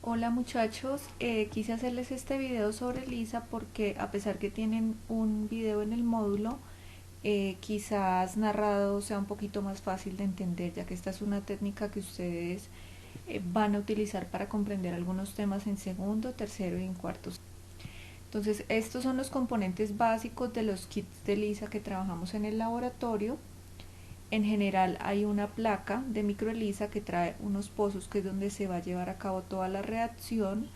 Hola muchachos, quise hacerles este video sobre Lisa porque a pesar que tienen un video en el módulo, quizás narrado sea un poquito más fácil de entender, ya que esta es una técnica que ustedes van a utilizar para comprender algunos temas en segundo, tercero y en cuarto. Entonces, estos son los componentes básicos de los kits de Lisa que trabajamos en el laboratorio. En general hay una placa de microELISA que trae unos pozos, que es donde se va a llevar a cabo toda la reacción.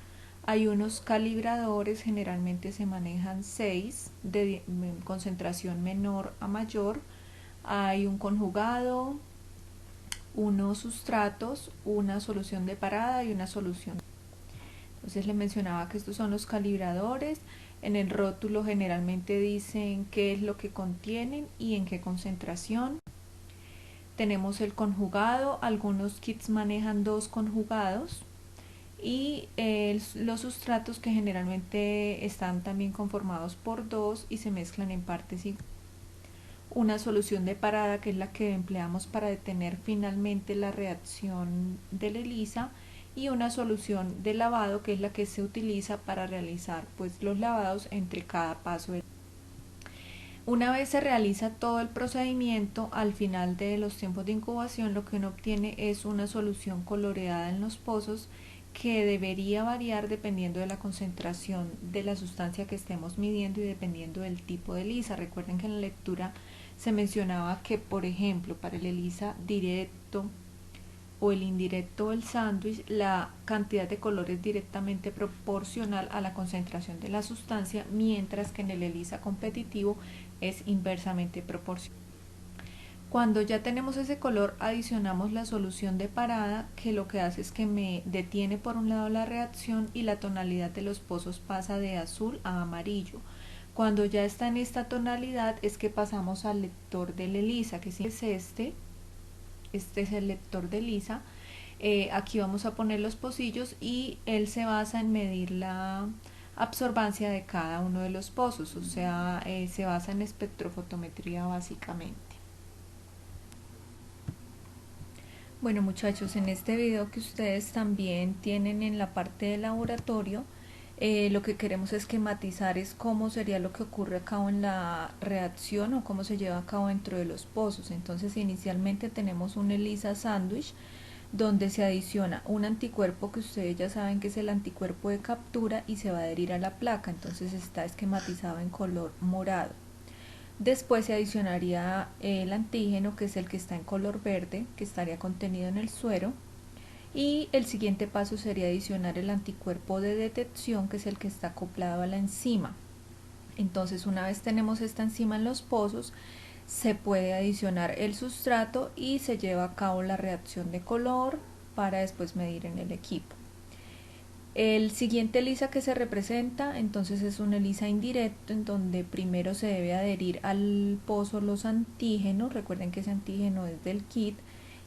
Hay unos calibradores, generalmente se manejan 6 de concentración menor a mayor. Hay un conjugado, unos sustratos, una solución de parada y una solución. Entonces le mencionaba que estos son los calibradores. En el rótulo generalmente dicen qué es lo que contienen y en qué concentración. Tenemos el conjugado, algunos kits manejan dos conjugados y los sustratos, que generalmente están también conformados por dos y se mezclan en partes iguales. Una solución de parada, que es la que empleamos para detener finalmente la reacción de la ELISA, y una solución de lavado, que es la que se utiliza para realizar los lavados entre cada paso. Una vez se realiza todo el procedimiento, al final de los tiempos de incubación lo que uno obtiene es una solución coloreada en los pozos, que debería variar dependiendo de la concentración de la sustancia que estemos midiendo y dependiendo del tipo de ELISA. Recuerden que en la lectura se mencionaba que, por ejemplo, para el ELISA directo o el indirecto o el sándwich, la cantidad de color es directamente proporcional a la concentración de la sustancia, mientras que en el ELISA competitivo es inversamente proporcional. Cuando ya tenemos ese color, adicionamos la solución de parada, que lo que hace es que me detiene por un lado la reacción y la tonalidad de los pozos pasa de azul a amarillo. Cuando ya está en esta tonalidad es que pasamos al lector del ELISA, que es este es el lector de ELISA. Aquí vamos a poner los pocillos y él se basa en medir la absorbancia de cada uno de los pozos, o sea, se basa en espectrofotometría básicamente. Bueno muchachos, en este video que ustedes también tienen en la parte de laboratorio, lo que queremos esquematizar es cómo sería lo que ocurre a cabo en la reacción o cómo se lleva a cabo dentro de los pozos. Entonces inicialmente tenemos un ELISA sándwich donde se adiciona un anticuerpo, que ustedes ya saben que es el anticuerpo de captura, y se va a adherir a la placa, entonces está esquematizado en color morado. Después se adicionaría el antígeno, que es el que está en color verde, que estaría contenido en el suero. Y el siguiente paso sería adicionar el anticuerpo de detección, que es el que está acoplado a la enzima. Entonces, una vez tenemos esta enzima en los pozos, se puede adicionar el sustrato y se lleva a cabo la reacción de color para después medir en el equipo. El siguiente ELISA que se representa entonces es un ELISA indirecto, en donde primero se debe adherir al pozo los antígenos. Recuerden que ese antígeno es del kit,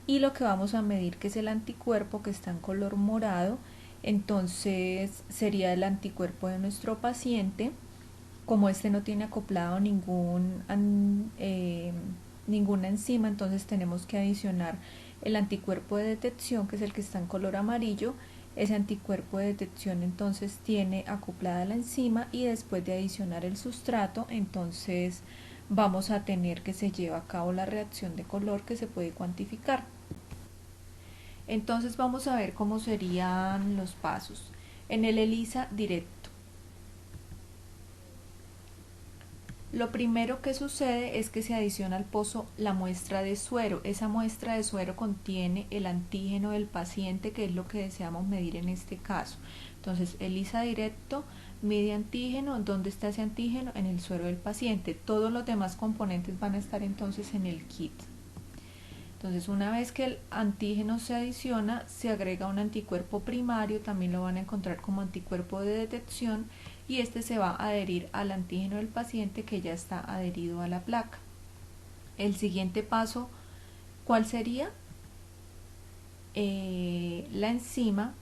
y lo que vamos a medir, que es el anticuerpo, que está en color morado, entonces sería el anticuerpo de nuestro paciente. Como este no tiene acoplado ninguna enzima, entonces tenemos que adicionar el anticuerpo de detección, que es el que está en color amarillo. Ese anticuerpo de detección entonces tiene acoplada la enzima, y después de adicionar el sustrato, entonces vamos a tener que se lleva a cabo la reacción de color, que se puede cuantificar. Entonces vamos a ver cómo serían los pasos. En el ELISA directo, lo primero que sucede es que se adiciona al pozo la muestra de suero. Esa muestra de suero contiene el antígeno del paciente, que es lo que deseamos medir en este caso. Entonces, ELISA directo mide antígeno. ¿Dónde está ese antígeno? En el suero del paciente. Todos los demás componentes van a estar entonces en el kit. Entonces, una vez que el antígeno se adiciona, se agrega un anticuerpo primario, también lo van a encontrar como anticuerpo de detección, y este se va a adherir al antígeno del paciente, que ya está adherido a la placa. El siguiente paso, ¿cuál sería? La enzima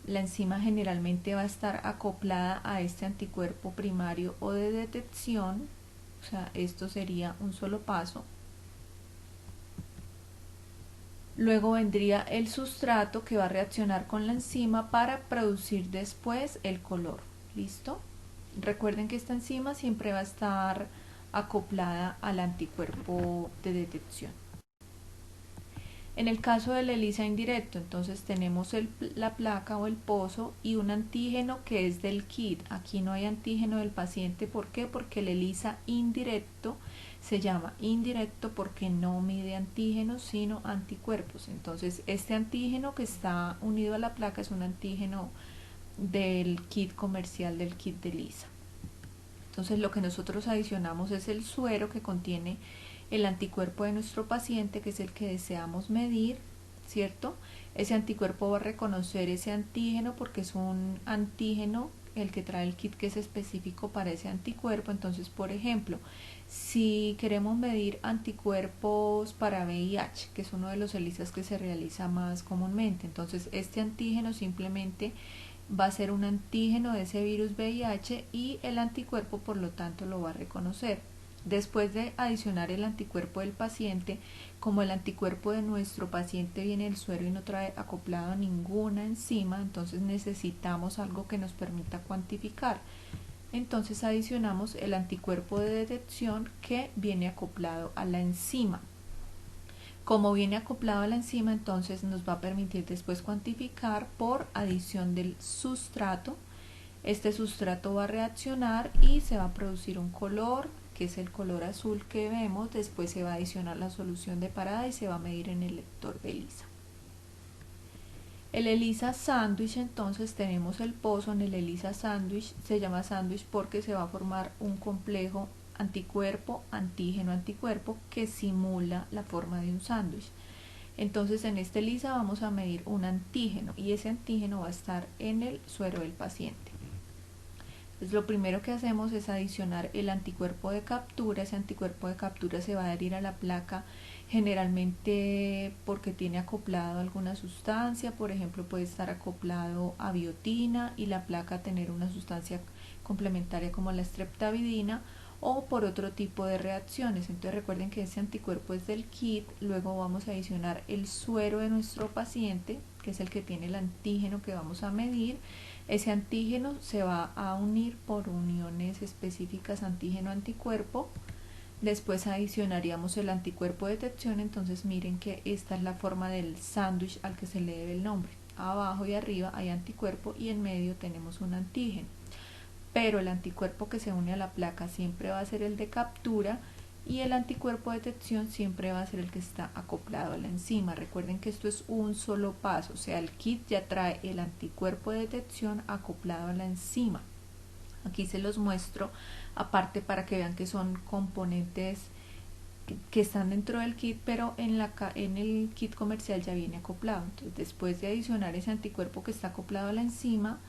generalmente va a estar acoplada a este anticuerpo primario o de detección, o sea, esto sería un solo paso. Luego vendría el sustrato que va a reaccionar con la enzima para producir después el color. ¿Listo? Recuerden que esta enzima siempre va a estar acoplada al anticuerpo de detección. En el caso del ELISA indirecto, entonces tenemos la placa o el pozo y un antígeno que es del kit. Aquí no hay antígeno del paciente. ¿Por qué? Porque el ELISA indirecto se llama indirecto porque no mide antígenos sino anticuerpos. Entonces este antígeno que está unido a la placa es un antígeno del kit comercial, del kit de ELISA. Entonces lo que nosotros adicionamos es el suero que contiene el anticuerpo de nuestro paciente, que es el que deseamos medir, ¿cierto? Ese anticuerpo va a reconocer ese antígeno porque es un antígeno el que trae el kit que es específico para ese anticuerpo. Entonces, por ejemplo, si queremos medir anticuerpos para VIH, que es uno de los ELISAs que se realiza más comúnmente, entonces este antígeno simplemente va a ser un antígeno de ese virus VIH y el anticuerpo por lo tanto lo va a reconocer. Después de adicionar el anticuerpo del paciente, como el anticuerpo de nuestro paciente viene del suero y no trae acoplado ninguna enzima, entonces necesitamos algo que nos permita cuantificar. Entonces adicionamos el anticuerpo de detección que viene acoplado a la enzima. Como viene acoplado a la enzima, entonces nos va a permitir después cuantificar por adición del sustrato. Este sustrato va a reaccionar y se va a producir un color, que es el color azul que vemos. Después se va a adicionar la solución de parada y se va a medir en el lector de ELISA. El ELISA sándwich, entonces tenemos el pozo en el ELISA sándwich. Se llama sándwich porque se va a formar un complejo anticuerpo, antígeno, anticuerpo que simula la forma de un sándwich. Entonces en este ELISA vamos a medir un antígeno y ese antígeno va a estar en el suero del paciente. Entonces lo primero que hacemos es adicionar el anticuerpo de captura. Ese anticuerpo de captura se va a adherir a la placa generalmente porque tiene acoplado alguna sustancia, por ejemplo puede estar acoplado a biotina y la placa tener una sustancia complementaria como la streptavidina, o por otro tipo de reacciones. Entonces recuerden que ese anticuerpo es del kit. Luego vamos a adicionar el suero de nuestro paciente, que es el que tiene el antígeno que vamos a medir. Ese antígeno se va a unir por uniones específicas antígeno-anticuerpo. Después adicionaríamos el anticuerpo de detección. Entonces miren que esta es la forma del sándwich al que se le debe el nombre. Abajo y arriba hay anticuerpo y en medio tenemos un antígeno. Pero el anticuerpo que se une a la placa siempre va a ser el de captura y el anticuerpo de detección siempre va a ser el que está acoplado a la enzima. Recuerden que esto es un solo paso, o sea, el kit ya trae el anticuerpo de detección acoplado a la enzima. Aquí se los muestro aparte para que vean que son componentes que están dentro del kit, pero en el kit comercial ya viene acoplado. Entonces, después de adicionar ese anticuerpo que está acoplado a la enzima,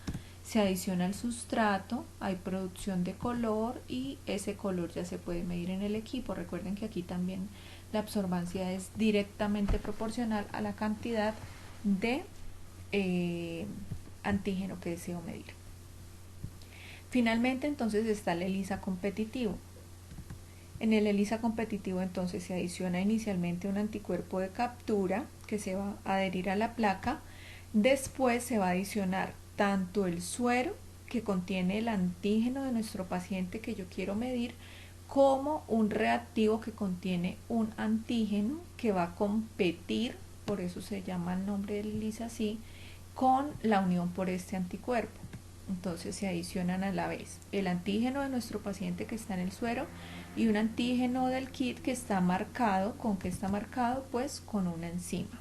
se adiciona el sustrato, hay producción de color y ese color ya se puede medir en el equipo. Recuerden que aquí también la absorbancia es directamente proporcional a la cantidad de antígeno que deseo medir. Finalmente, entonces está el ELISA competitivo. En el ELISA competitivo entonces se adiciona inicialmente un anticuerpo de captura que se va a adherir a la placa. Después se va a adicionar tanto el suero que contiene el antígeno de nuestro paciente que yo quiero medir, como un reactivo que contiene un antígeno que va a competir, por eso se llama el nombre del ELISA así, con la unión por este anticuerpo. Entonces se adicionan a la vez el antígeno de nuestro paciente que está en el suero y un antígeno del kit que está marcado. ¿Con qué está marcado? Pues con una enzima.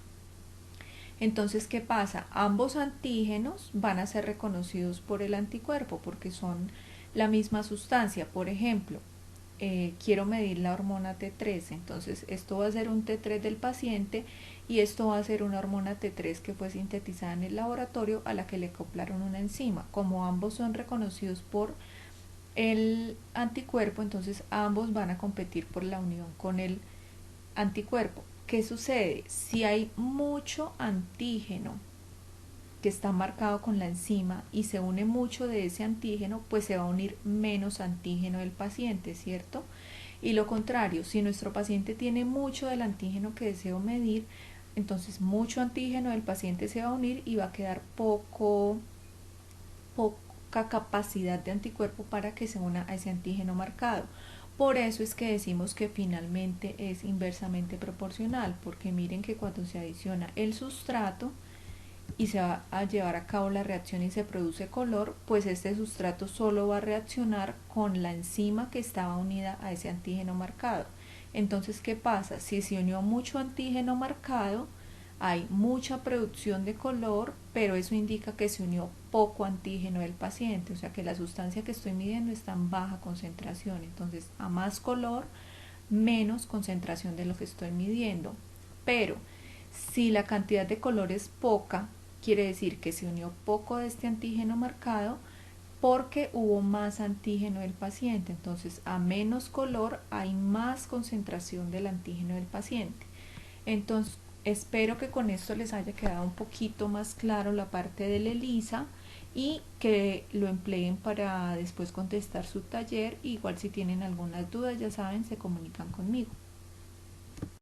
Entonces, ¿qué pasa? Ambos antígenos van a ser reconocidos por el anticuerpo porque son la misma sustancia. Por ejemplo, quiero medir la hormona T3, entonces esto va a ser un T3 del paciente y esto va a ser una hormona T3 que fue sintetizada en el laboratorio a la que le acoplaron una enzima. Como ambos son reconocidos por el anticuerpo, entonces ambos van a competir por la unión con el anticuerpo. ¿Qué sucede? Si hay mucho antígeno que está marcado con la enzima y se une mucho de ese antígeno, pues se va a unir menos antígeno del paciente, ¿cierto? Y lo contrario, si nuestro paciente tiene mucho del antígeno que deseo medir, entonces mucho antígeno del paciente se va a unir y va a quedar poca capacidad de anticuerpo para que se una a ese antígeno marcado. Por eso es que decimos que finalmente es inversamente proporcional, porque miren que cuando se adiciona el sustrato y se va a llevar a cabo la reacción y se produce color, pues este sustrato solo va a reaccionar con la enzima que estaba unida a ese antígeno marcado. Entonces, ¿qué pasa? Si se unió mucho antígeno marcado, hay mucha producción de color, pero eso indica que se unió poco antígeno del paciente, o sea que la sustancia que estoy midiendo está en baja concentración. Entonces, a más color, menos concentración de lo que estoy midiendo. Pero si la cantidad de color es poca, quiere decir que se unió poco de este antígeno marcado porque hubo más antígeno del paciente. Entonces, a menos color hay más concentración del antígeno del paciente. Entonces, espero que con esto les haya quedado un poquito más claro la parte del ELISA y que lo empleen para después contestar su taller. Igual si tienen algunas dudas, ya saben, se comunican conmigo.